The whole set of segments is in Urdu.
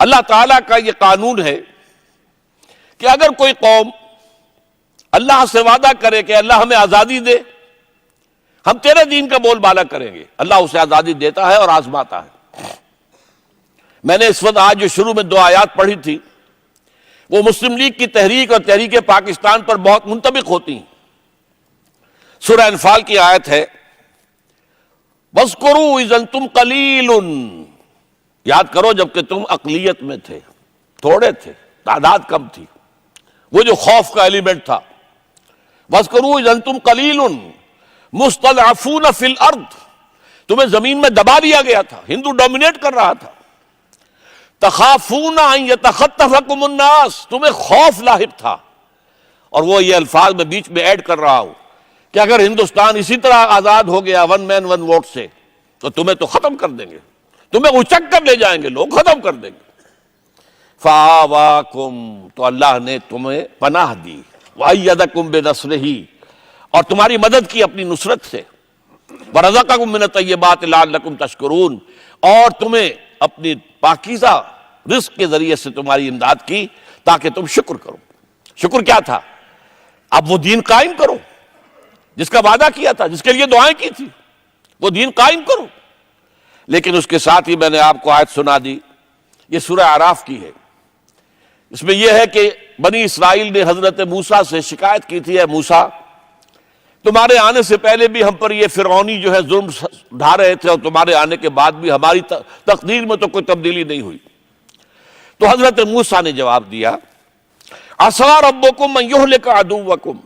اللہ تعالیٰ کا یہ قانون ہے کہ اگر کوئی قوم اللہ سے وعدہ کرے کہ اللہ ہمیں آزادی دے، ہم تیرے دین کا بول بالا کریں گے، اللہ اسے آزادی دیتا ہے اور آزماتا ہے۔ میں نے اس وقت آج جو شروع میں 2 آیات پڑھی تھی وہ مسلم لیگ کی تحریک اور تحریک پاکستان پر بہت منطبق ہوتی ہیں۔ سورہ انفال کی آیت ہے وَاذْكُرُوا إِذْ أَنْتُمْ قَلِيلٌ، یاد کرو جب کہ تم اقلیت میں تھے، تھوڑے تھے، تعداد کم تھی، وہ جو خوف کا ایلیمنٹ تھا۔ وَاذْكُرُوا إِذْ أَنْتُمْ قَلِيلٌ مُسْتَضْعَفُونَ فِي الْأَرْضِ، تمہیں زمین میں دبا دیا گیا تھا، ہندو ڈومینیٹ کر رہا تھا۔ تخافون ان یتخطفکم الناس، تمہیں خوف لاحق تھا۔ اور وہ یہ الفاظ میں بیچ میں ایڈ کر رہا ہوں کہ اگر ہندوستان اسی طرح آزاد ہو گیا 1 مین 1 ووٹ سے تو تمہیں تو ختم کر دیں گے، تمہیں اچک کر لے جائیں گے، لوگ ختم کر دیں گے۔ فآواکم، تو اللہ نے تمہیں پناہ دی، وأیدکم بنصرہ، اور تمہاری مدد کی اپنی نصرت سے، ورزقکم من الطیبات لعلکم تشکرون، اور تمہیں اپنی پاکیزہ رزق کے ذریعے سے تمہاری امداد کی تاکہ تم شکر کرو۔ شکر کیا تھا؟ اب وہ دین قائم کرو جس کا وعدہ کیا تھا، جس کے لیے دعائیں کی تھی، وہ دین قائم کرو۔ لیکن اس کے ساتھ ہی میں نے آپ کو آیت سنا دی، یہ سورہ اعراف کی ہے۔ اس میں یہ ہے کہ بنی اسرائیل نے حضرت موسیٰ سے شکایت کی تھی، اے موسیٰ تمہارے آنے سے پہلے بھی ہم پر یہ فرعونی جو ہے ظلم ڈھا رہے تھے، اور تمہارے آنے کے بعد بھی ہماری تقدیر میں تو کوئی تبدیلی نہیں ہوئی۔ تو حضرت موسیٰ نے جواب دیا عَصَىٰ رَبُّكُمْ أَن يُهْلِكَ عَدُوَّكُمْ،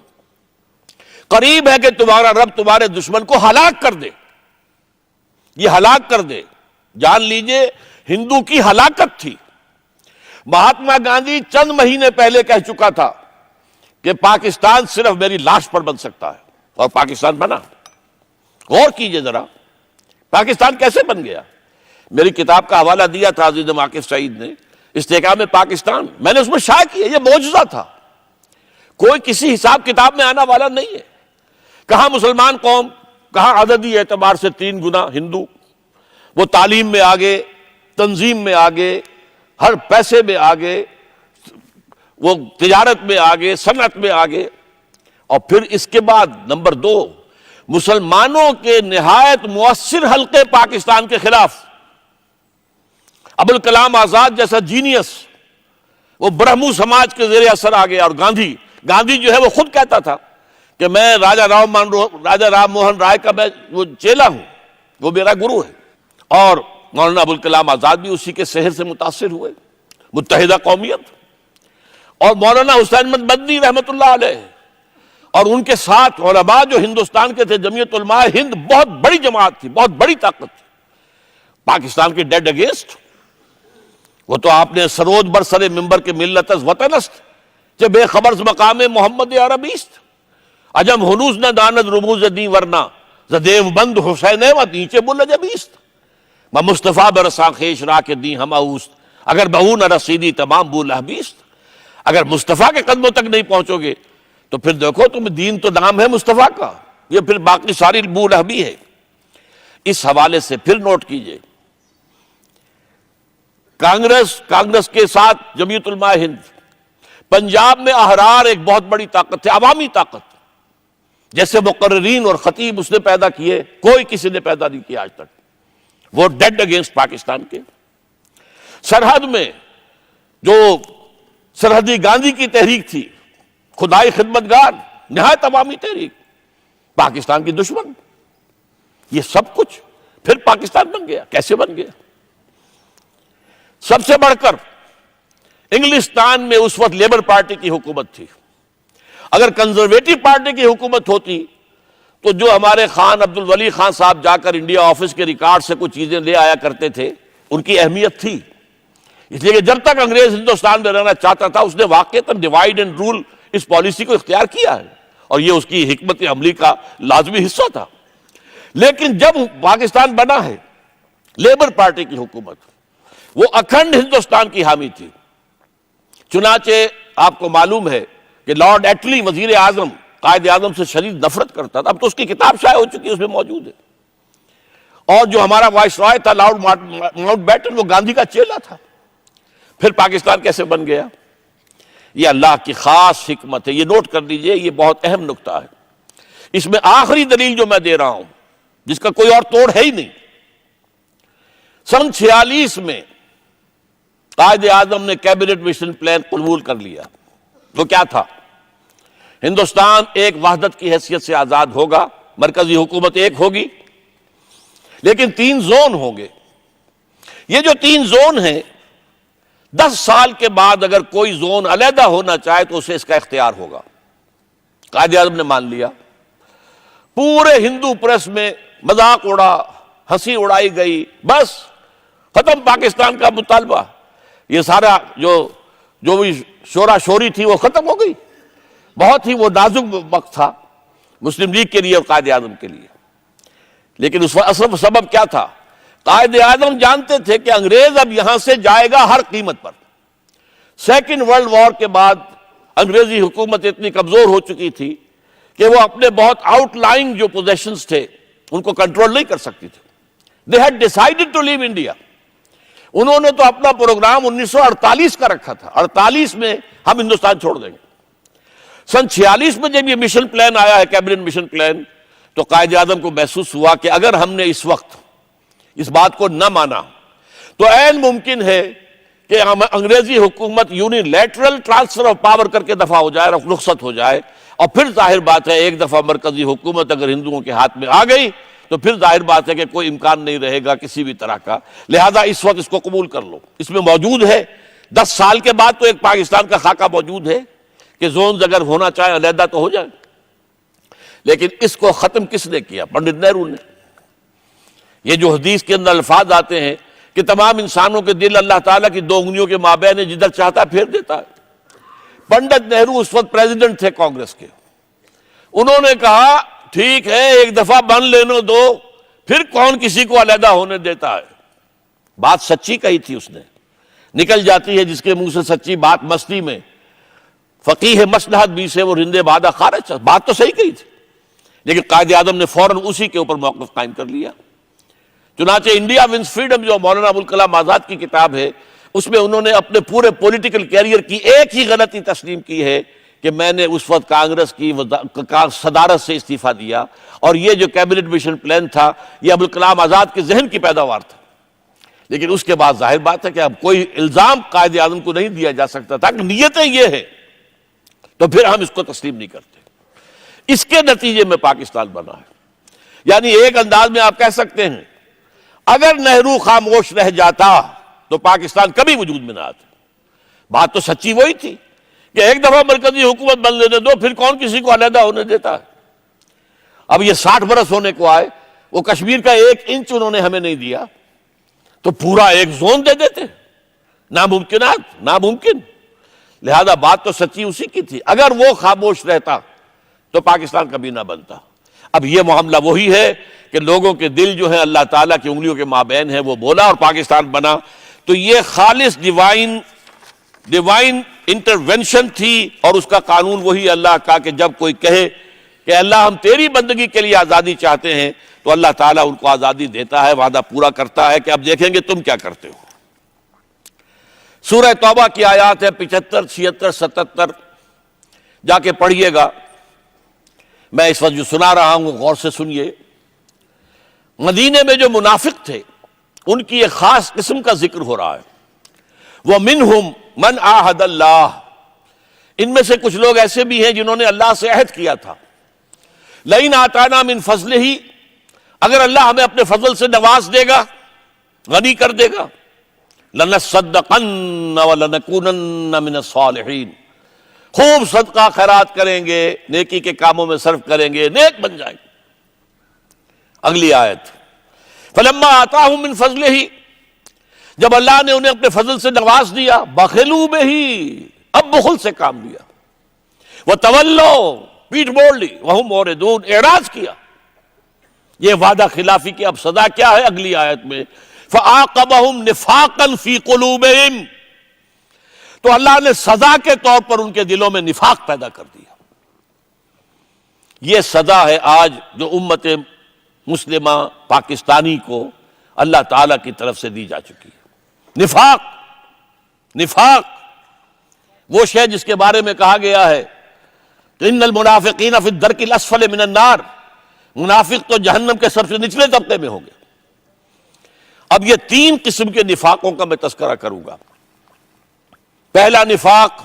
قریب ہے کہ تمہارا رب تمہارے دشمن کو ہلاک کر دے، یہ ہلاک کر دے۔ جان لیجئے ہندو کی ہلاکت تھی۔ مہاتما گاندھی چند مہینے پہلے کہہ چکا تھا کہ پاکستان صرف میری لاش پر بن سکتا ہے، اور پاکستان بنا۔ غور کیجئے ذرا پاکستان کیسے بن گیا۔ میری کتاب کا حوالہ دیا تھا عزیز عاکف سعید نے، استحکام پاکستان، میں نے اس میں شائع کیا یہ معجزہ تھا، کوئی کسی حساب کتاب میں آنا والا نہیں ہے۔ کہاں مسلمان قوم، کہاں عددی اعتبار سے 3 گنا ہندو، وہ تعلیم میں آگے، تنظیم میں آگے، ہر پیسے میں آگے، وہ تجارت میں آگے، صنعت میں آگے۔ اور پھر اس کے بعد نمبر 2، مسلمانوں کے نہایت مؤثر حلقے پاکستان کے خلاف، ابوالکلام آزاد جیسا جینیس وہ برہمو سماج کے زیر اثر آ گیا۔ اور گاندھی جو ہے وہ خود کہتا تھا کہ میں راجا رام موہن رائے کا میں وہ چیلا ہوں، وہ میرا گرو ہے۔ اور مولانا ابوالکلام آزاد بھی اسی کے سحر سے متاثر ہوئے، متحدہ قومیت۔ اور مولانا حسین احمد مدنی رحمت اللہ علیہ اور ان کے ساتھ علماء جو ہندوستان کے تھے، جمعیت علماء ہند بہت بڑی جماعت تھی، بہت بڑی طاقت تھی پاکستان کے ڈیڈ اگینسٹ۔ وہ تو آپ نے سرود برسر ممبر کے ملت از وطن است چہ بے خبرز مقام محمد عربی است، عجم ہنوز نہ داند رموز دین ورنہ ز دیو بند حسین و نیچے بلجبی است، میں مصطفیٰ برساں خیش را کے دین ہما اوست، اگر بہو نہ رسیدی تمام بو لہبی است۔ اگر مصطفیٰ کے قدموں تک نہیں پہنچو گے تو پھر دیکھو تم دین تو نام ہے مصطفیٰ کا، یہ پھر باقی ساری بو لہبی ہے۔ اس حوالے سے پھر نوٹ کیجئے، کانگریس کے ساتھ جمعیت علماء ہند، پنجاب میں احرار ایک بہت بڑی طاقت تھے، عوامی طاقت، جیسے مقررین اور خطیب اس نے پیدا کیے، کوئی کسی نے پیدا نہیں کیا آج تک۔ وہ ڈیڈ اگینسٹ پاکستان کے۔ سرحد میں جو سرحدی گاندھی کی تحریک تھی، خدائی خدمتگار، نہایت عوامی تحریک، پاکستان کی دشمن۔ یہ سب کچھ پھر پاکستان بن گیا۔ کیسے بن گیا؟ سب سے بڑھ کر انگلستان میں اس وقت لیبر پارٹی کی حکومت تھی۔ اگر کنزرویٹو پارٹی کی حکومت ہوتی تو جو ہمارے خان عبدالولی خان صاحب جا کر انڈیا آفس کے ریکارڈ سے کچھ چیزیں لے آیا کرتے تھے، ان کی اہمیت تھی۔ اس لیے کہ جب تک انگریز ہندوستان میں رہنا چاہتا تھا، اس نے واقعتاً ڈیوائیڈ اینڈ رول اس پالیسی کو اختیار کیا ہے، اور یہ اس کی حکمت عملی کا لازمی حصہ تھا۔ لیکن جب پاکستان بنا ہے، لیبر پارٹی کی حکومت، وہ اکھنڈ ہندوستان کی حامی تھی۔ چنانچہ آپ کو معلوم ہے کہ لارڈ ایٹلی وزیر اعظم، قائد اعظم سے شدید نفرت کرتا تھا۔ اب تو اس کی کتاب شائع ہو چکی ہے، اس میں موجود ہے۔ اور جو ہمارا وائس رائے تھا لارڈ ماؤنٹ بیٹن، وہ گاندھی کا چیلا تھا۔ پھر پاکستان کیسے بن گیا؟ یہ اللہ کی خاص حکمت ہے، یہ نوٹ کر لیجئے، یہ بہت اہم نکتہ ہے۔ اس میں آخری دلیل جو میں دے رہا ہوں، جس کا کوئی اور توڑ ہے ہی نہیں، سن 46 میں قائد اعظم نے کیبنٹ مشن پلان قبول کر لیا۔ وہ کیا تھا؟ ہندوستان ایک وحدت کی حیثیت سے آزاد ہوگا، مرکزی حکومت ایک ہوگی، لیکن 3 زون ہوں گے۔ یہ جو 3 زون ہیں، 10 سال کے بعد اگر کوئی زون علیحدہ ہونا چاہے تو اسے اس کا اختیار ہوگا۔ قائد اعظم نے مان لیا۔ پورے ہندو پریس میں مذاق اڑا، ہنسی اڑائی گئی، بس ختم پاکستان کا مطالبہ۔ یہ سارا جو بھی شورا شوری تھی وہ ختم ہو گئی۔ بہت ہی وہ نازک وقت تھا مسلم لیگ کے لیے اور قائد اعظم کے لیے۔ لیکن اس اصل سبب کیا تھا؟ قائد اعظم جانتے تھے کہ انگریز اب یہاں سے جائے گا ہر قیمت پر۔ سیکنڈ ورلڈ وار کے بعد انگریزی حکومت اتنی کمزور ہو چکی تھی کہ وہ اپنے بہت آؤٹ لائنگ جو پوزیشنز تھے ان کو کنٹرول نہیں کر سکتی تھی۔ They had decided to leave India۔ انہوں نے تو اپنا پروگرام 1948 کا رکھا تھا، 48 میں ہم ہندوستان چھوڑ دیں گے۔ سن 46 میں جب یہ مشن پلان آیا ہے، کیبنٹ مشن پلان، تو قائد اعظم کو محسوس ہوا کہ اگر ہم نے اس وقت اس بات کو نہ مانا تو عین ممکن ہے کہ ہم انگریزی حکومت یونیلیٹرل ٹرانسفر آف پاور کر کے دفع ہو جائے، رخصت ہو جائے، اور پھر ظاہر بات ہے ایک دفعہ مرکزی حکومت اگر ہندوؤں کے ہاتھ میں آ گئی تو پھر ظاہر بات ہے کہ کوئی امکان نہیں رہے گا کسی بھی طرح کا۔ لہذا اس وقت اس کو قبول کر لو، اس میں موجود ہے۔ 10 سال کے بعد تو ایک پاکستان کا خاکہ موجود ہے کہ زونز اگر ہونا چاہے علیحدہ تو ہو جائے۔ لیکن اس کو ختم کس نے کیا؟ پنڈت نہرو نے۔ یہ جو حدیث کے اندر الفاظ آتے ہیں کہ تمام انسانوں کے دل اللہ تعالیٰ کی 2 انگلیوں کے مابین ہے، جدھر چاہتا ہے پھیر دیتا ہے۔ پنڈت نہرو اس وقت پریزیڈنٹ تھے کانگریس کے۔ انہوں نے کہا ٹھیک ہے ایک دفعہ بن لینے دو، پھر کون کسی کو علیحدہ ہونے دیتا ہے۔ بات سچی کہی تھی اس نے، نکل جاتی ہے جس کے منہ سے سچی بات مستی میں، فقیہ مصلحت بھی سے وہ رندے بادہ خارج۔ بات تو صحیح کہی تھی، لیکن قائد اعظم نے فوراً اسی کے اوپر موقف قائم کر لیا۔ چنانچہ انڈیا ونز فریڈم جو مولانا ابوالکلام آزاد کی کتاب ہے، اس میں انہوں نے اپنے پورے پولیٹیکل کیریئر کی ایک ہی غلطی تسلیم کی ہے کہ میں نے اس وقت کانگریس کی صدارت سے استعفیٰ دیا، اور یہ جو کیبنٹ مشن پلان تھا یہ ابوالکلام آزاد کے ذہن کی پیداوار تھا۔ لیکن اس کے بعد ظاہر بات ہے کہ اب کوئی الزام قائد اعظم کو نہیں دیا جا سکتا تھا کہ نیتیں یہ ہے، تو پھر ہم اس کو تسلیم نہیں کرتے۔ اس کے نتیجے میں پاکستان بنا ہے۔ یعنی ایک انداز میں آپ کہہ سکتے ہیں اگر نہرو خاموش رہ جاتا تو پاکستان کبھی وجود میں نہ آتا۔ بات تو سچی وہی تھی کہ ایک دفعہ مرکزی حکومت بن لینے دو، پھر کون کسی کو علیحدہ ہونے دیتا ہے۔ اب یہ 60 برس ہونے کو آئے، وہ کشمیر کا 1 انچ انہوں نے ہمیں نہیں دیا، تو پورا ایک زون دے دیتے۔ ناممکنات، ناممکن۔ لہذا بات تو سچی اسی کی تھی، اگر وہ خاموش رہتا تو پاکستان کبھی نہ بنتا۔ اب یہ معاملہ وہی ہے کہ لوگوں کے دل جو ہیں اللہ تعالیٰ کی انگلیوں کے مابین ہے، وہ بولا اور پاکستان بنا۔ تو یہ خالص ڈیوائن انٹرونشن تھی، اور اس کا قانون وہی اللہ کا کہ جب کوئی کہے کہ اللہ ہم تیری بندگی کے لیے آزادی چاہتے ہیں تو اللہ تعالیٰ ان کو آزادی دیتا ہے، وعدہ پورا کرتا ہے کہ اب دیکھیں گے تم کیا کرتے ہو۔ سورہ توبہ کی آیات ہے 75، 76، 77، جا کے پڑھیے گا۔ میں اس وقت جو سنا رہا ہوں غور سے سنیے۔ مدینے میں جو منافق تھے ان کی ایک خاص قسم کا ذکر ہو رہا ہے۔ وَمِنْهُمْ مَنْ عَاهَدَ اللَّهُ، ان میں سے کچھ لوگ ایسے بھی ہیں جنہوں نے اللہ سے عہد کیا تھا، لَئِنْ آتَانَا مِنْ فَضْلِهِ، اگر اللہ ہمیں اپنے فضل سے نواز دے گا، غنی کر دے گا، لَنَصَّدَّقَنَّ وَلَنَكُونَنَّ مِنَ الصَّالِحِينَ، خوب صدقہ خیرات کریں گے، نیکی کے کاموں میں صرف کریں گے، نیک بن جائیں گے۔ اگلی آیت، فَلَمَّا آتَاهُم مِّن فَضْلِهِ، جب اللہ نے انہیں اپنے فضل سے نواز دیا، بَخِلُوا بِهِ، اب بخل سے کام لیا، وَتَوَلَّوْا، پیٹھ موڑ لی، وَهُمْ مُعْرِضُونَ، اعراض کیا۔ یہ وعدہ خلافی کی اب سزا کیا ہے؟ اگلی آیت میں فَعَاقَبَهُمْ نِفَاقًا فِي قُلُوبِهِمْ، تو اللہ نے سزا کے طور پر ان کے دلوں میں نفاق پیدا کر دیا۔ یہ سزا ہے آج جو امت مسلمہ پاکستانی کو اللہ تعالیٰ کی طرف سے دی جا چکی ہے، نفاق۔ نفاق وہ شے جس کے بارے میں کہا گیا ہے ان المنافقین فی الدرک الاسفل من النار، منافق تو جہنم کے سب سے نچلے طبقے میں ہوں گے۔ اب یہ تین قسم کے نفاقوں کا میں تذکرہ کروں گا۔ پہلا نفاق،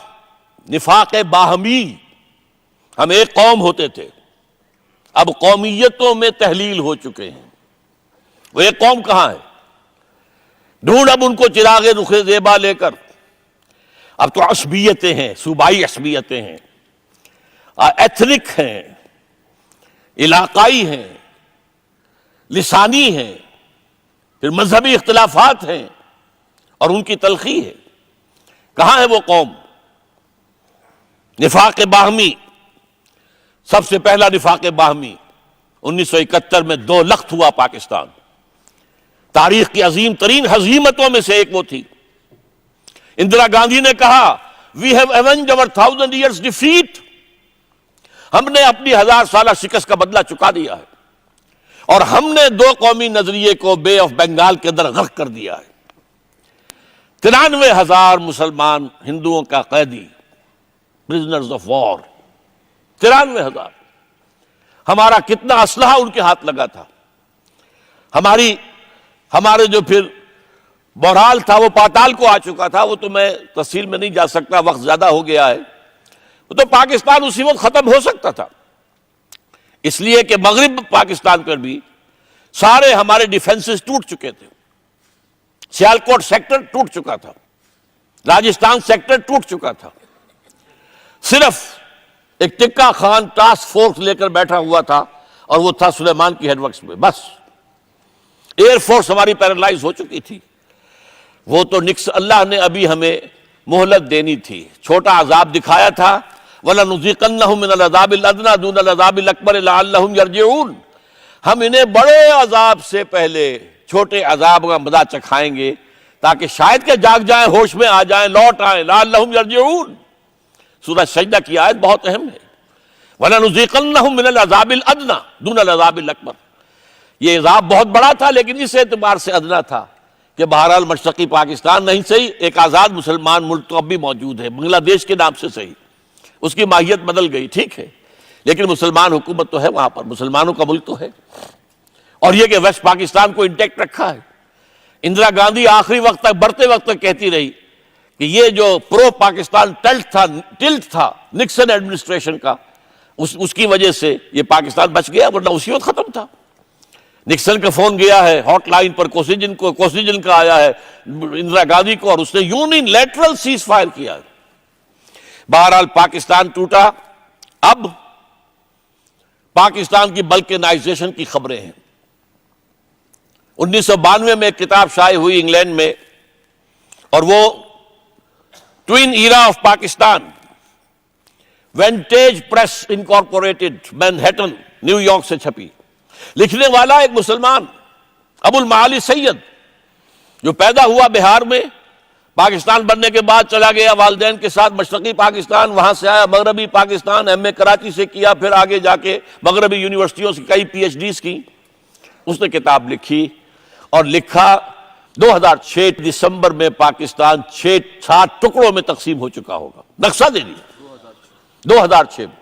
نفاق باہمی، ہم ایک قوم ہوتے تھے، اب قومیتوں میں تحلیل ہو چکے ہیں۔ وہ ایک قوم کہاں ہے؟ ڈھونڈ اب ان کو چراغ رخ زیبا لے کر، اب تو عصبیتیں ہیں، صوبائی عصبیتیں ہیں، ایتھنک ہیں، علاقائی ہیں، لسانی ہیں، پھر مذہبی اختلافات ہیں اور ان کی تلخی ہے۔ کہاں ہے وہ قوم؟ نفاق باہمی، سب سے پہلا نفاق باہمی 1971 میں 2 لخت ہوا پاکستان۔ تاریخ کی عظیم ترین ہزیمتوں میں سے ایک وہ تھی۔ اندرا گاندھی نے کہا we have ایونجڈ our 1000 years defeat، ہم نے اپنی 1000 سالہ شکست کا بدلہ چکا دیا ہے اور ہم نے 2 قومی نظریے کو بے آف بنگال کے اندر غرق کر دیا ہے۔ 93,000 مسلمان ہندوؤں کا قیدی، پرزنرز آف وار، 93,000۔ ہمارا کتنا اسلحہ ان کے ہاتھ لگا تھا، ہمارے جو پھر بہرحال تھا وہ پاتال کو آ چکا تھا، وہ تو میں تفصیل میں نہیں جا سکتا، وقت زیادہ ہو گیا ہے۔ وہ تو پاکستان اسی وقت ختم ہو سکتا تھا، اس لیے کہ مغرب پاکستان پر بھی سارے ہمارے ڈیفنسز ٹوٹ چکے تھے۔ سیالکوٹ سیکٹر ٹوٹ چکا تھا، راجستھان سیکٹر ٹوٹ چکا تھا، صرف ایک ٹکا خان ٹاسک فورس لے کر بیٹھا ہوا تھا اور وہ تھا سلیمان کی ہیڈ ورکس میں، بس۔ ایئر فورس ہماری پیرالائز ہو چکی تھی۔ وہ تو اللہ نے ابھی ہمیں مہلت دینی تھی، چھوٹا عذاب دکھایا تھا، وَلَنُذِيقَنَّهُم مِّنَ الْعَذَابِ الْأَدْنَىٰ دُونَ الْعَذَابِ الْأَكْبَرِ لَعَلَّهُمْ يَرْجِعُونَ، ہم انہیں بڑے عذاب سے پہلے چھوٹے عذاب کا مزہ چکھائیں گے تاکہ شاید کہ جاگ جائیں، ہوش میں آ جائیں، لوٹ آئیں۔ لَعَلَّهُمْ يَرْجِعُونَ، سورہ سجدہ کی آیت بہت اہم ہے۔ وَلَنُذِيقَنَّهُم مِّنَ الْعَذَابِ الْأَدْنَىٰ دُونَ الْعَذَابِ الْأَكْبَرِ، یہ عذاب بہت بڑا تھا لیکن اس اعتبار سے ادنا تھا کہ بہرحال مشرقی پاکستان نہیں صحیح، ایک آزاد مسلمان ملک تو اب بھی موجود ہے، بنگلہ دیش کے نام سے صحیح، اس کی ماہیت بدل گئی، ٹھیک ہے، لیکن مسلمان حکومت تو ہے وہاں پر، مسلمانوں کا ملک تو ہے۔ اور یہ کہ ویسٹ پاکستان کو انٹیکٹ رکھا ہے۔ اندرا گاندھی آخری وقت تک، برتے وقت تک کہتی رہی کہ یہ جو پرو پاکستان ٹلٹ تھا نکسن ایڈمنسٹریشن کا، اس کی وجہ سے یہ پاکستان بچ گیا، ورنہ اسی وقت ختم تھا۔ نکسن کا فون گیا ہے ہاٹ لائن پر، کوسیجن کا آیا ہے اندرا گاندھی کو، اور اس نے یونیلیٹرل سیز فائر کیا ہے۔ بہرحال پاکستان ٹوٹا۔ اب پاکستان کی بلکنائزیشن کی خبریں ہیں۔ 1992 میں ایک کتاب شائع ہوئی انگلینڈ میں، اور وہ Twin Era of Pakistan, Vintage Press Incorporated, Manhattan, New York سے چھپی۔ لکھنے والا ایک مسلمان، ابو المعالی سید، جو پیدا ہوا بہار میں، پاکستان بننے کے بعد چلا گیا والدین کے ساتھ مشرقی پاکستان، وہاں سے آیا مغربی پاکستان، ایم اے کراچی سے کیا، پھر آگے جا کے مغربی یونیورسٹیوں سے کئی پی ایچ ڈیز کی۔ اس نے کتاب لکھی اور لکھا 2006 دسمبر میں پاکستان 7 ٹکڑوں میں تقسیم ہو چکا ہوگا، نقشہ دے دیا 2006 میں۔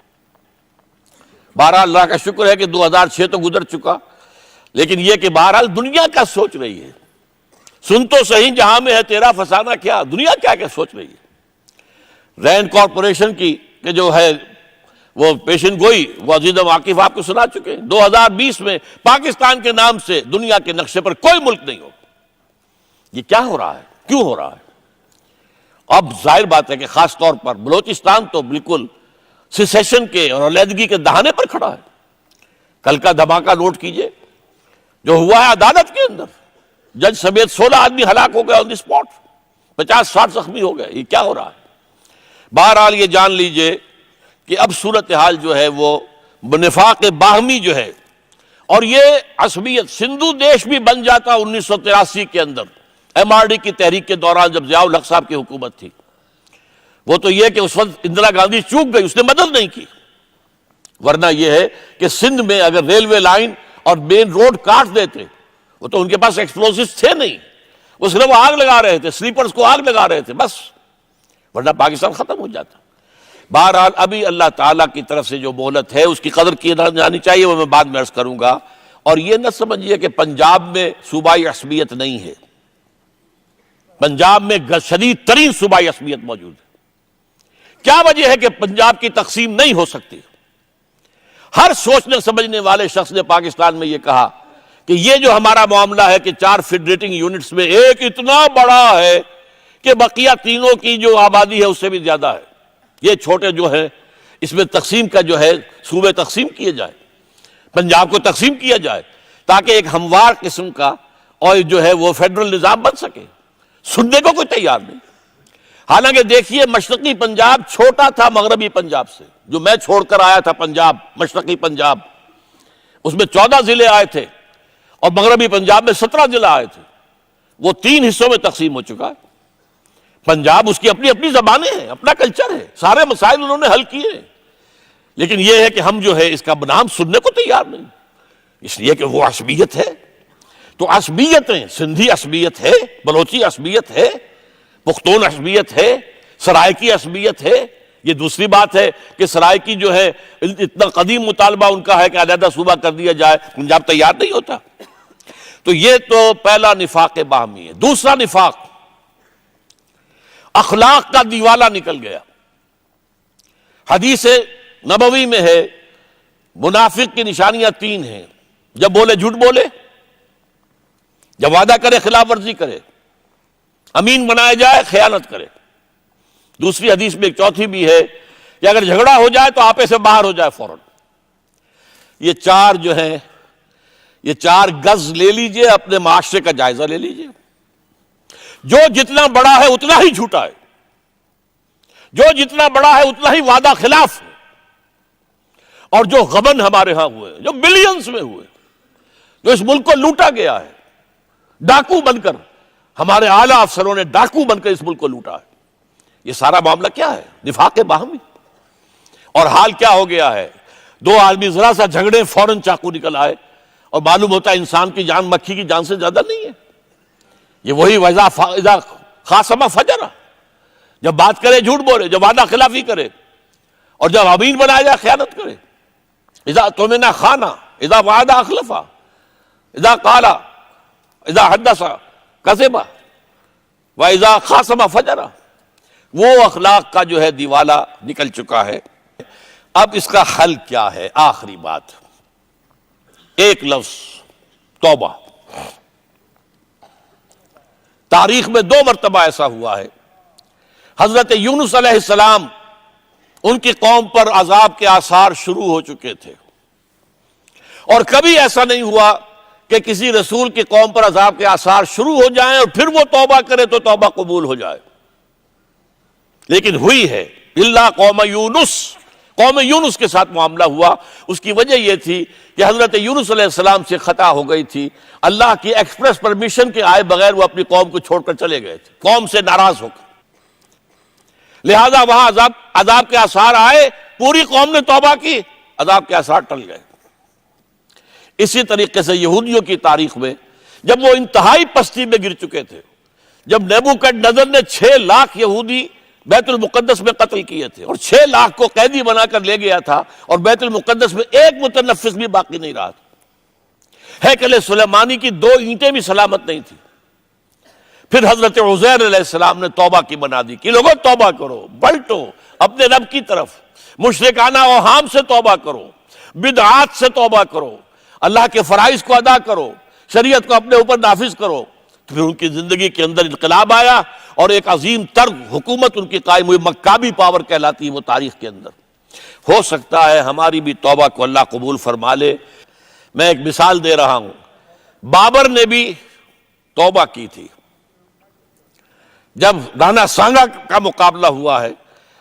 بہرحال اللہ کا شکر ہے کہ 2006 تو گزر چکا، لیکن یہ کہ بہرحال دنیا کیا سوچ رہی ہے، سن تو صحیح جہاں میں ہے تیرا فسانہ کیا، دنیا کیا کیا سوچ رہی ہے۔ رینڈ کارپوریشن کی کہ جو ہے وہ پیشن گوئی، وہ عزیز واقف آپ کو سنا چکے ہیں۔ 2020 میں پاکستان کے نام سے دنیا کے نقشے پر کوئی ملک نہیں ہو۔ یہ کیا ہو رہا ہے، کیوں ہو رہا ہے؟ اب ظاہر بات ہے کہ خاص طور پر بلوچستان تو بالکل سیسیشن کے اور علیحدگی کے دہانے پر کھڑا ہے۔ کل کا دھماکہ نوٹ کیجئے جو ہوا ہے عدالت کے اندر، جج سمیت 16 آدمی ہلاک ہو گئے آن دی اسپاٹ، 50-60 زخمی ہو گئے۔ یہ کیا ہو رہا ہے؟ بہرحال یہ جان لیجئے کہ اب صورتحال جو ہے وہ نفاق باہمی جو ہے، اور یہ عصبیت سندھو دیش بھی بن جاتا 1983 کے اندر، ایم آر ڈی کی تحریک کے دوران جب ضیاء الحق صاحب کی حکومت تھی۔ وہ تو یہ کہ اس وقت اندرا گاندھی چوک گئی، اس نے مدد نہیں کی، ورنہ یہ ہے کہ سندھ میں اگر ریلوے لائن اور مین روڈ کاٹ دیتے، وہ تو ان کے پاس ایکسپلوسیوز تھے نہیں، وہ صرف آگ لگا رہے تھے، سلیپرز کو آگ لگا رہے تھے، بس ورنہ پاکستان ختم ہو جاتا۔ بہرحال ابھی اللہ تعالیٰ کی طرف سے جو مہلت ہے اس کی قدر کی جانی چاہیے، وہ میں بعد میں عرض کروں گا۔ اور یہ نہ سمجھیے کہ پنجاب میں صوبائی عصبیت نہیں ہے، پنجاب میں شدید ترین صوبائی عصبیت موجود ہے۔ کیا وجہ ہے کہ پنجاب کی تقسیم نہیں ہو سکتی؟ ہر سوچنے سمجھنے والے شخص نے پاکستان میں یہ کہا کہ یہ جو ہمارا معاملہ ہے کہ 4 فیڈریٹنگ یونٹس میں ایک اتنا بڑا ہے کہ بقیہ تینوں کی جو آبادی ہے اس سے بھی زیادہ ہے، یہ چھوٹے جو ہے اس میں تقسیم کا جو ہے صوبے تقسیم کیے جائے، پنجاب کو تقسیم کیا جائے تاکہ ایک ہموار قسم کا اور جو ہے وہ فیڈرل نظام بن سکے۔ سننے کو کوئی تیار نہیں۔ حالانکہ دیکھیے مشرقی پنجاب چھوٹا تھا مغربی پنجاب سے، جو میں چھوڑ کر آیا تھا پنجاب، مشرقی پنجاب، اس میں 14 ضلع آئے تھے اور مغربی پنجاب میں 17 ضلع آئے تھے۔ وہ 3 حصوں میں تقسیم ہو چکا ہے۔ پنجاب اس کی اپنی اپنی زبانیں ہیں، اپنا کلچر ہے، سارے مسائل انہوں نے حل کیے ہیں، لیکن یہ ہے کہ ہم جو ہے اس کا نام سننے کو تیار نہیں، اس لیے کہ وہ عصبیت ہے۔ تو عصبیتیں، سندھی عصبیت ہے، بلوچی عصبیت ہے، پختون عصبیت ہے، سرائکی عصبیت ہے۔ یہ دوسری بات ہے کہ سرائکی جو ہے اتنا قدیم مطالبہ ان کا ہے کہ علیحدہ صوبہ کر دیا جائے، پنجاب تیار نہیں ہوتا۔ تو یہ تو پہلا نفاق باہمی ہے۔ دوسرا نفاق، اخلاق کا دیوالہ نکل گیا۔ حدیث نبوی میں ہے منافق کی نشانیاں 3 ہیں، جب بولے جھوٹ بولے، جب وعدہ کرے خلاف ورزی کرے، امین بنایا جائے خیانت کرے۔ دوسری حدیث میں ایک چوتھی بھی ہے کہ اگر جھگڑا ہو جائے تو آپے سے باہر ہو جائے فوراً۔ یہ 4 جو ہیں، یہ 4 گز لے لیجئے، اپنے معاشرے کا جائزہ لے لیجئے۔ جو جتنا بڑا ہے اتنا ہی جھوٹا ہے، جو جتنا بڑا ہے اتنا ہی وعدہ خلاف ہے۔ اور جو غبن ہمارے ہاں ہوئے، جو بلینز میں ہوئے، جو اس ملک کو لوٹا گیا ہے، ڈاکو بن کر، ہمارے اعلیٰ افسروں نے ڈاکو بن کر اس ملک کو لوٹا ہے۔ یہ سارا معاملہ کیا ہے؟ نفاق باہمی۔ اور حال کیا ہو گیا ہے؟ 2 آدمی ذرا سا جھگڑے فوراً چاقو نکل آئے، اور معلوم ہوتا ہے انسان کی جان مکھی کی جان سے زیادہ نہیں ہے۔ یہ وہی اذا خاصم فجر، جب بات کرے جھوٹ بولے، جب وعدہ خلافی کرے، اور جب امین بنایا جائے خیانت کرے۔ اذا اؤتمن خان، اذا وعد اخلف، اذا قال، اذا حدث کذب، واذا خاصم فجر۔ وہ اخلاق کا جو ہے دیوالہ نکل چکا ہے۔ اب اس کا حل کیا ہے؟ آخری بات، ایک لفظ، توبہ۔ تاریخ میں 2 مرتبہ ایسا ہوا ہے۔ حضرت یونس علیہ السلام، ان کی قوم پر عذاب کے آثار شروع ہو چکے تھے، اور کبھی ایسا نہیں ہوا کہ کسی رسول کی قوم پر عذاب کے آثار شروع ہو جائیں اور پھر وہ توبہ کرے تو توبہ قبول ہو جائے، لیکن ہوئی ہے۔ الا قوم یونس، قوم یونس کے ساتھ معاملہ ہوا۔ اس کی وجہ یہ تھی کہ حضرت یونس علیہ السلام سے خطا ہو گئی تھی، اللہ کی ایکسپریس پرمیشن کے آئے بغیر وہ اپنی قوم کو چھوڑ کر چلے گئے تھے، قوم سے ناراض ہو کر، لہذا وہاں عذاب کے آثار آئے، پوری قوم نے توبہ کی، عذاب کے آثار ٹل گئے۔ اسی طریقے سے یہودیوں کی تاریخ میں جب وہ انتہائی پستی میں گر چکے تھے، جب نیبوکڈنیزر نے 6 لاکھ یہودی بیت المقدس میں قتل کیے تھے اور 6 لاکھ کو قیدی بنا کر لے گیا تھا، اور بیت المقدس میں ایک متنفس بھی باقی نہیں رہا تھا، ہیکل سلیمانی کی 2 اینٹیں بھی سلامت نہیں تھی۔ پھر حضرت عزیر علیہ السلام نے توبہ کی بنا دی کہ لوگوں توبہ کرو، پلٹو اپنے رب کی طرف، مشرکانہ اوہام سے توبہ کرو، بدعات سے توبہ کرو، اللہ کے فرائض کو ادا کرو، شریعت کو اپنے اوپر نافذ کرو۔ پھر ان کی زندگی کے اندر انقلاب آیا، اور ایک عظیم تر حکومت ان کی قائم ہوئی، مکابی پاور کہلاتی ہے وہ تاریخ کے اندر۔ ہو سکتا ہے ہماری بھی توبہ کو اللہ قبول فرما لے۔ میں ایک مثال دے رہا ہوں، بابر نے بھی توبہ کی تھی۔ جب رانا سانگا کا مقابلہ ہوا ہے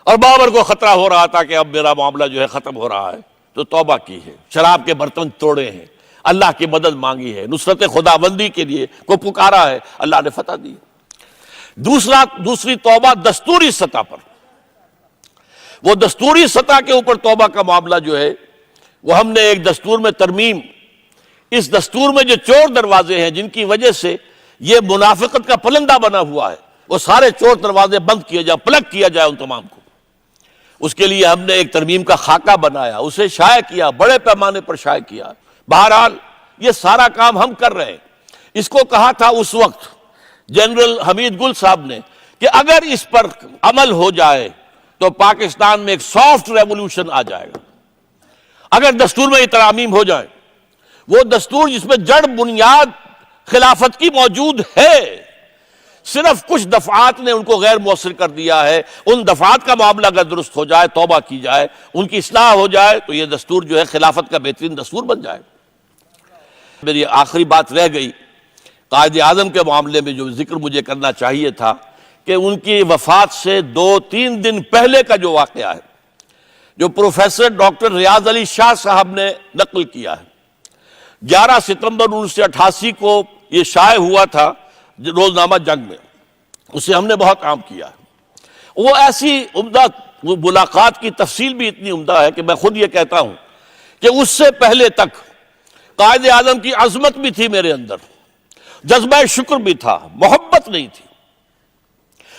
اور بابر کو خطرہ ہو رہا تھا کہ اب میرا معاملہ جو ہے ختم ہو رہا ہے، تو توبہ کی ہے، شراب کے برتن توڑے ہیں، اللہ کی مدد مانگی ہے، نصرت خداوندی کے لیے کو پکارا ہے، اللہ نے فتح دی۔ دوسری توبہ دستوری سطح پر، وہ دستوری سطح کے اوپر توبہ کا معاملہ جو ہے وہ ہم نے ایک دستور میں ترمیم، اس دستور میں جو چور دروازے ہیں جن کی وجہ سے یہ منافقت کا پلندہ بنا ہوا ہے، وہ سارے چور دروازے بند کیے جائیں، پلگ کیا جائے ان تمام کو۔ اس کے لیے ہم نے ایک ترمیم کا خاکہ بنایا، اسے شائع کیا، بڑے پیمانے پر شائع کیا۔ بہرحال یہ سارا کام ہم کر رہے ہیں۔ اس کو کہا تھا اس وقت جنرل حمید گل صاحب نے کہ اگر اس پر عمل ہو جائے تو پاکستان میں ایک سافٹ ریولوشن آ جائے گا۔ اگر دستور میں یہ ترامیم ہو جائے، وہ دستور جس میں جڑ بنیاد خلافت کی موجود ہے، صرف کچھ دفعات نے ان کو غیر مؤثر کر دیا ہے، ان دفعات کا معاملہ اگر درست ہو جائے، توبہ کی جائے، ان کی اصلاح ہو جائے تو یہ دستور جو ہے خلافت کا بہترین دستور بن جائے۔ میری آخری بات رہ گئی قائد اعظم کے معاملے میں، جو ذکر مجھے کرنا چاہیے تھا، کہ ان کی وفات سے 2-3 دن پہلے کا جو واقعہ ہے، جو پروفیسر ڈاکٹر ریاض علی شاہ صاحب نے نقل کیا ہے۔ 11 ستمبر 1988 کو یہ شائع ہوا تھا روزنامہ جنگ میں، اسے ہم نے بہت عام کیا ہے۔ وہ ایسی عمدہ ملاقات کی تفصیل بھی اتنی عمدہ ہے کہ میں خود یہ کہتا ہوں کہ اس سے پہلے تک قائد اعظم کی عظمت بھی تھی میرے اندر، جذبہ شکر بھی تھا، محبت نہیں تھی۔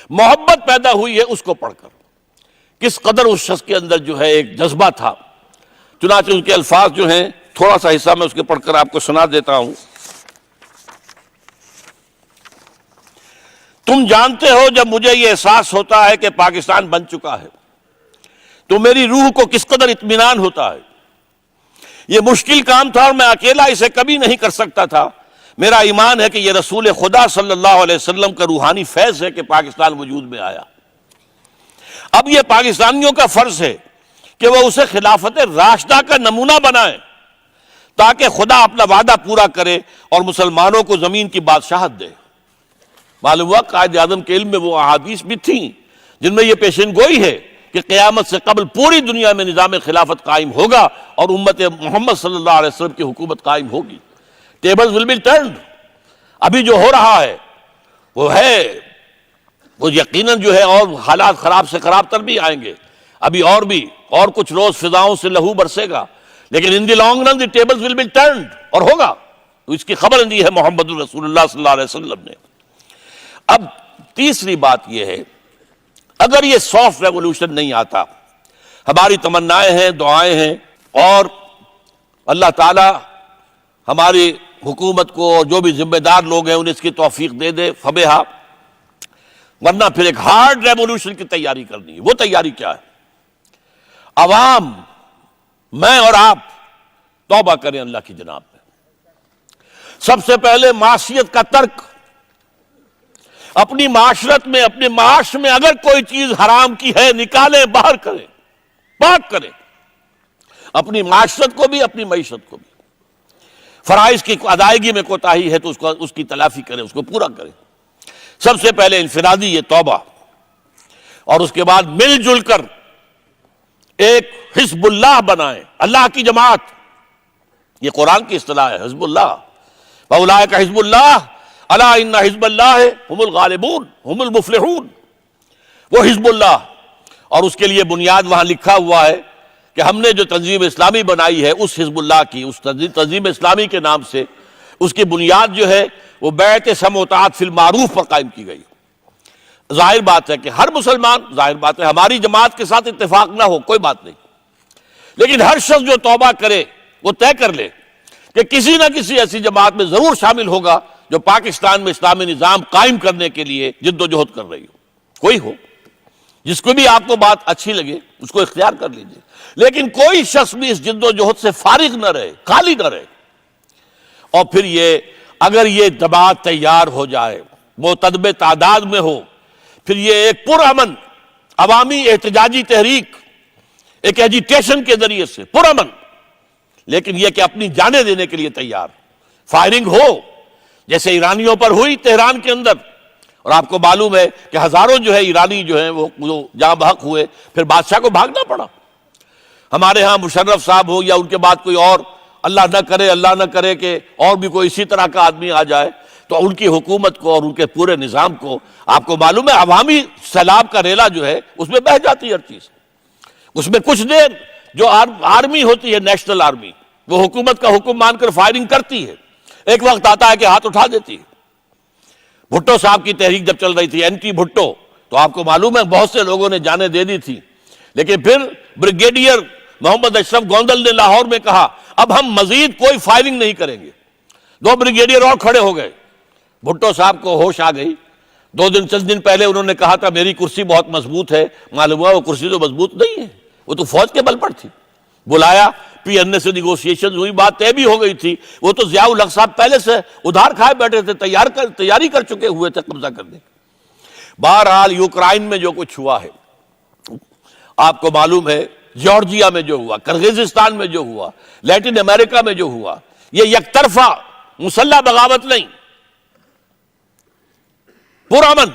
محبت پیدا ہوئی ہے اس کو پڑھ کر، کس قدر اس شخص کے اندر جو ہے ایک جذبہ تھا۔ چنانچہ ان کے الفاظ جو ہیں، تھوڑا سا حصہ میں اس کے پڑھ کر آپ کو سنا دیتا ہوں۔ تم جانتے ہو جب مجھے یہ احساس ہوتا ہے کہ پاکستان بن چکا ہے تو میری روح کو کس قدر اطمینان ہوتا ہے۔ یہ مشکل کام تھا اور میں اکیلا اسے کبھی نہیں کر سکتا تھا۔ میرا ایمان ہے کہ یہ رسول خدا صلی اللہ علیہ وسلم کا روحانی فیض ہے کہ پاکستان وجود میں آیا۔ اب یہ پاکستانیوں کا فرض ہے کہ وہ اسے خلافت راشدہ کا نمونہ بنائیں تاکہ خدا اپنا وعدہ پورا کرے اور مسلمانوں کو زمین کی بادشاہت دے۔ معلوم ہوا قائد اعظم کے علم میں وہ احادیث بھی تھیں جن میں یہ پیشین گوئی ہے کہ قیامت سے قبل پوری دنیا میں نظام خلافت قائم ہوگا اور امت محمد صلی اللہ علیہ وسلم کی حکومت قائم ہوگی۔ Tables will be turned. ابھی جو ہو رہا ہے وہ یقیناً جو ہے اور حالات خراب سے خراب تر بھی آئیں گے، ابھی اور کچھ روز فضاؤں سے لہو برسے گا، لیکن in the long run the tables will be turned, اور ہوگا۔ تو اس کی خبر دی ہے محمد رسول اللہ صلی اللہ علیہ وسلم نے۔ اب تیسری بات یہ ہے، اگر یہ سافٹ ریولوشن نہیں آتا، ہماری تمنائیں ہیں، دعائیں ہیں، اور اللہ تعالی ہماری حکومت کو اور جو بھی ذمہ دار لوگ ہیں انہیں اس کی توفیق دے دے، فبہا، ورنہ پھر ایک ہارڈ ریولوشن کی تیاری کرنی ہے۔ وہ تیاری کیا ہے؟ عوام، میں اور آپ توبہ کریں اللہ کی جناب میں۔ سب سے پہلے معصیت کا ترک۔ اپنی معاشرت میں، اپنے معاش میں اگر کوئی چیز حرام کی ہے، نکالیں، باہر کریں، پاک کریں، اپنی معاشرت کو بھی، اپنی معیشت کو بھی۔ فرائض کی ادائیگی میں کوتاہی ہے تو اس کی تلافی کریں، اس کو پورا کریں۔ سب سے پہلے انفرادی یہ توبہ، اور اس کے بعد مل جل کر ایک حزب اللہ بنائیں، اللہ کی جماعت۔ یہ قرآن کی اصطلاح ہے، حزب اللہ۔ فَأُولَٰئِکَ حزب اللہ الا ان حزب اللہ هم الغالبون هم المفلحون۔ وہ حزب اللہ، اور اس کے لیے بنیاد وہاں لکھا ہوا ہے کہ ہم نے جو تنظیم اسلامی بنائی ہے اس حزب اللہ کی، اس تنظیم اسلامی کے نام سے اس کی بنیاد جو ہے وہ بیعت سمع و طاعت فی المعروف پر قائم کی گئی۔ ظاہر بات ہے کہ ہر مسلمان، ظاہر بات ہے ہماری جماعت کے ساتھ اتفاق نہ ہو، کوئی بات نہیں، لیکن ہر شخص جو توبہ کرے وہ طے کر لے کہ کسی نہ کسی ایسی جماعت میں ضرور شامل ہوگا جو پاکستان میں اسلامی نظام قائم کرنے کے لیے جد و جہد کر رہی ہو۔ کوئی ہو، جس کو بھی آپ کو بات اچھی لگے اس کو اختیار کر لیجئے، لیکن کوئی شخص بھی اس جد و جہد سے فارغ نہ رہے، خالی نہ رہے۔ اور پھر یہ اگر یہ جماعت تیار ہو جائے، معتدب تعداد میں ہو، پھر یہ ایک پرامن عوامی احتجاجی تحریک، ایک ایجیٹیشن کے ذریعے سے پرامن، لیکن یہ کہ اپنی جانیں دینے کے لیے تیار، فائرنگ ہو جیسے ایرانیوں پر ہوئی تہران کے اندر، اور آپ کو معلوم ہے کہ ہزاروں جو ہے ایرانی جو ہیں وہ جہاں بحق ہوئے، پھر بادشاہ کو بھاگنا پڑا۔ ہمارے ہاں مشرف صاحب ہو یا ان کے بعد کوئی اور، اللہ نہ کرے کہ اور بھی کوئی اسی طرح کا آدمی آ جائے، تو ان کی حکومت کو اور ان کے پورے نظام کو آپ کو معلوم ہے عوامی سیلاب کا ریلا جو ہے اس میں بہہ جاتی ہے ہر چیز۔ اس میں کچھ دیر جو آرمی ہوتی ہے، نیشنل آرمی، وہ حکومت کا حکم مان کر فائرنگ کرتی ہے، ایک وقت آتا ہے کہ ہاتھ اٹھا دیتی ہے۔ بھٹو صاحب کی تحریک جب چل رہی تھی، اینٹی بھٹو، تو آپ کو معلوم ہے بہت سے لوگوں نے جانیں دے دی تھی، لیکن پھر بریگیڈیئر محمد اشرف گوندل نے لاہور میں کہا اب ہم مزید کوئی فائرنگ نہیں کریں گے، 2 بریگیڈیئر اور کھڑے ہو گئے، بھٹو صاحب کو ہوش آ گئی، چند دن پہلے انہوں نے کہا تھا میری کرسی بہت مضبوط ہے، معلوم ہوا وہ کرسی تو مضبوط نہیں ہے، وہ تو فوج کے بل پر تھی، بلایا پی این اے سے نیگوشیشن ہوئی، بات طے بھی ہو گئی تھی، وہ تو ضیاء الحق صاحب پہلے سے ادھار کھائے بیٹھے تھے، تیاری کر چکے ہوئے تھے قبضہ کرنے کی۔ بہرحال یوکرائن میں جو کچھ ہوا ہے آپ کو معلوم ہے، جارجیا میں جو ہوا، کرغزستان میں جو ہوا، لیٹن امریکہ میں جو ہوا، یہ یک طرفہ مسلح بغاوت نہیں، پرامن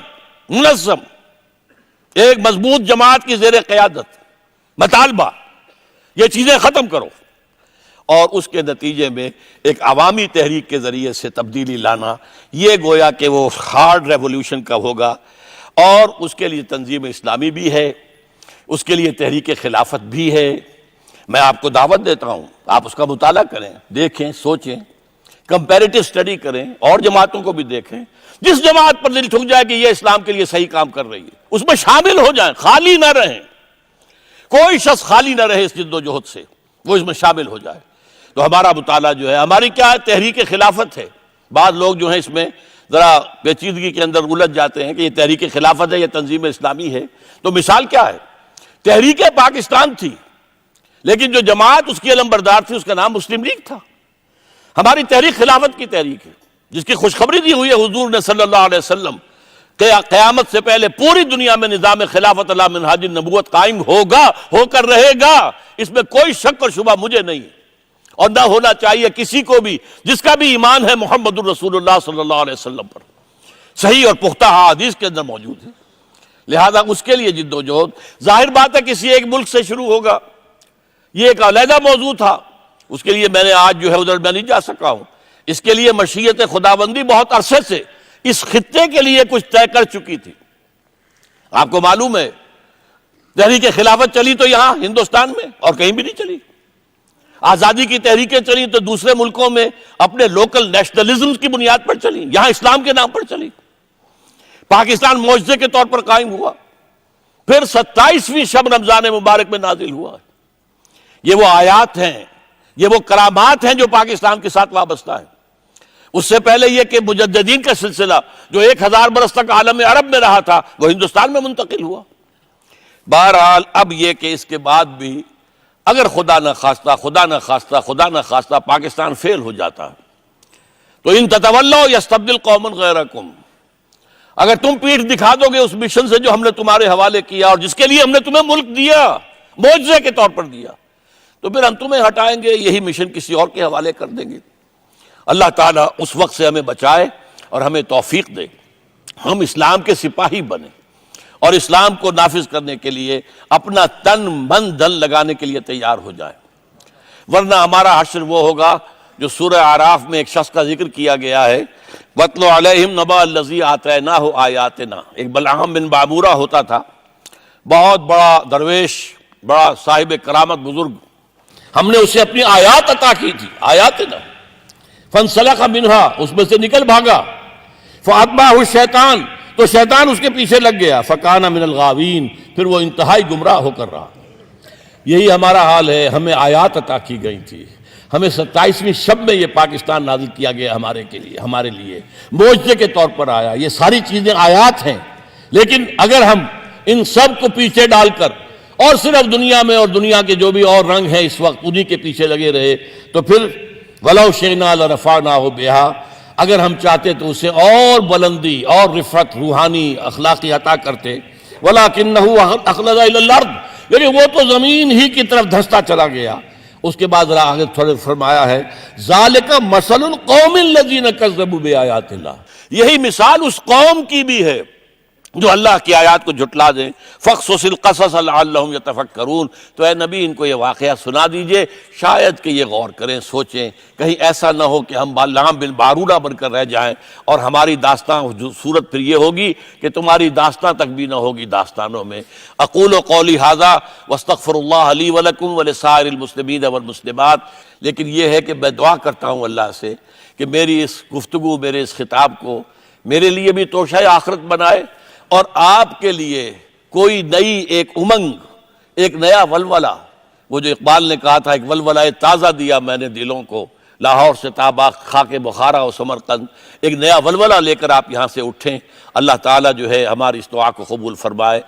منظم ایک مضبوط جماعت کی زیر قیادت مطالبہ، یہ چیزیں ختم کرو، اور اس کے نتیجے میں ایک عوامی تحریک کے ذریعے سے تبدیلی لانا، یہ گویا کہ وہ ہارڈ ریولوشن کا ہوگا، اور اس کے لیے تنظیم اسلامی بھی ہے، اس کے لیے تحریک خلافت بھی ہے۔ میں آپ کو دعوت دیتا ہوں، آپ اس کا مطالعہ کریں، دیکھیں، سوچیں، کمپیریٹو اسٹڈی کریں، اور جماعتوں کو بھی دیکھیں، جس جماعت پر دل ٹھک جائے کہ یہ اسلام کے لیے صحیح کام کر رہی ہے اس میں شامل ہو جائیں، خالی نہ رہیں، کوئی شخص خالی نہ رہے اس جد و جہد سے، وہ اس میں شامل ہو جائے۔ تو ہمارا مطالعہ جو ہے، ہماری کیا ہے، تحریک خلافت ہے۔ بعض لوگ جو ہیں اس میں ذرا پیچیدگی کے اندر الجھ جاتے ہیں کہ یہ تحریک خلافت ہے، یہ تنظیم اسلامی ہے، تو مثال کیا ہے، تحریک پاکستان تھی، لیکن جو جماعت اس کی علمبردار تھی اس کا نام مسلم لیگ تھا۔ ہماری تحریک خلافت کی تحریک ہے، جس کی خوشخبری دی ہوئی ہے حضور نے صلی اللہ علیہ وسلم، کہ قیامت سے پہلے پوری دنیا میں نظام خلافت علی منہاج النبوت قائم ہوگا، ہو کر رہے گا، اس میں کوئی شک اور شبہ مجھے نہیں ہے، اور نہ ہونا چاہیے کسی کو بھی جس کا بھی ایمان ہے محمد الرسول اللہ صلی اللہ علیہ وسلم پر، صحیح اور پختہ حدیث کے اندر موجود ہے۔ لہذا اس کے لیے جد و جہد، ظاہر بات ہے کسی ایک ملک سے شروع ہوگا، یہ ایک علیحدہ موضوع تھا، اس کے لیے میں نے آج جو ہے ادھر میں نہیں جا سکا ہوں، اس کے لیے مشیت خداوندی بہت عرصے سے اس خطے کے لیے کچھ طے کر چکی تھی۔ آپ کو معلوم ہے تحریک خلافت چلی تو یہاں ہندوستان میں اور کہیں بھی نہیں چلی، آزادی کی تحریکیں چلی تو دوسرے ملکوں میں اپنے لوکل نیشنلزم کی بنیاد پر چلی، یہاں اسلام کے نام پر چلی۔ پاکستان معجزے کے طور پر قائم ہوا، پھر 27ویں شب رمضان مبارک میں نازل ہوا۔ یہ وہ آیات ہیں، یہ وہ کرامات ہیں جو پاکستان کے ساتھ وابستہ ہیں۔ اس سے پہلے یہ کہ مجددین کا سلسلہ جو 1000 برس تک عالم عرب میں رہا تھا وہ ہندوستان میں منتقل ہوا۔ بہرحال اب یہ کہ اس کے بعد بھی اگر خدا نہ خواستہ پاکستان فیل ہو جاتا تو ان تتولوا یستبدل قوما غیرکم، اگر تم پیٹھ دکھا دو گے اس مشن سے جو ہم نے تمہارے حوالے کیا اور جس کے لیے ہم نے تمہیں ملک دیا، معجزے کے طور پر دیا، تو پھر ہم تمہیں ہٹائیں گے، یہی مشن کسی اور کے حوالے کر دیں گے۔ اللہ تعالیٰ اس وقت سے ہمیں بچائے اور ہمیں توفیق دے، ہم اسلام کے سپاہی بنیں اور اسلام کو نافذ کرنے کے لیے اپنا تن من دل لگانے کے لیے تیار ہو جائے، ورنہ ہمارا حشر وہ ہوگا جو سورہ اعراف میں ایک شخص کا ذکر کیا گیا ہے، وَاتْلُ عَلَيْهِمْ نَبَأَ الَّذِي آتَيْنَاهُ آيَاتِنَا۔ ایک بلعام بن بابورہ ہوتا تھا، بہت بڑا درویش، بڑا صاحب کرامت بزرگ، ہم نے اسے اپنی آیات عطا کی تھی، آیاتنا، فانسلخ منہا، اس میں سے نکل بھاگا، فأتبعہ الشیطان، تو شیطان اس کے پیچھے لگ گیا، فکان من الغاوین، پھر وہ انتہائی گمراہ ہو کر رہا۔ یہی ہمارا حال ہے، ہمیں آیات عطا کی گئی تھی، ہمیں 27ویں شب میں یہ پاکستان نازل کیا گیا ہمارے لیے معجزے کے طور پر آیا، یہ ساری چیزیں آیات ہیں، لیکن اگر ہم ان سب کو پیچھے ڈال کر اور صرف دنیا میں اور دنیا کے جو بھی اور رنگ ہیں اس وقت انہی کے پیچھے لگے رہے تو پھر وَلَوْ شِئْنَا لَرَفَعْنَاهُ بِهَا، اگر ہم چاہتے تو اسے اور بلندی اور رفعت روحانی اخلاقی عطا کرتے، وَلَكِنَّهُ أَخْلَدَ إِلَى الْأَرْضِ، لیکن وہ تو زمین ہی کی طرف دھنستا چلا گیا۔ اس کے بعد آگے تھوڑے فرمایا ہے ذَلِكَ مَثَلُ الْقَوْمِ الَّذِينَ كَذَّبُوا بِآيَاتِ اللَّهِ، یہی مثال اس قوم کی بھی ہے جو اللہ کی آیات کو جھٹلا دیں۔ فَقْصُصِ الْقَصَصَ لَعَلَّهُمْ يَتَفَكَّرُونَ، تو اے نبی ان کو یہ واقعہ سنا دیجئے، شاید کہ یہ غور کریں، سوچیں، کہیں ایسا نہ ہو کہ ہم بلعام بن بارورہ بن کر رہ جائیں اور ہماری داستان صورت پھر یہ ہوگی کہ تمہاری داستان تک بھی نہ ہوگی داستانوں میں۔ اقول قولی ھذا واستغفر اللہ لی ولکم ولسائر المسلمین والمسلمات، لیکن یہ ہے کہ میں دعا کرتا ہوں اللہ سے کہ میری اس گفتگو، میرے اس خطاب کو میرے لیے بھی توشہ آخرت بنائے اور آپ کے لیے کوئی نئی ایک امنگ، ایک نیا ولولہ، وہ جو اقبال نے کہا تھا ایک ولولہ تازہ دیا میں نے دلوں کو، لاہور سے تابا خاک بخارا و سمرقند، ایک نیا ولولہ لے کر آپ یہاں سے اٹھیں۔ اللہ تعالیٰ جو ہے ہماری اس دعا کو قبول فرمائے۔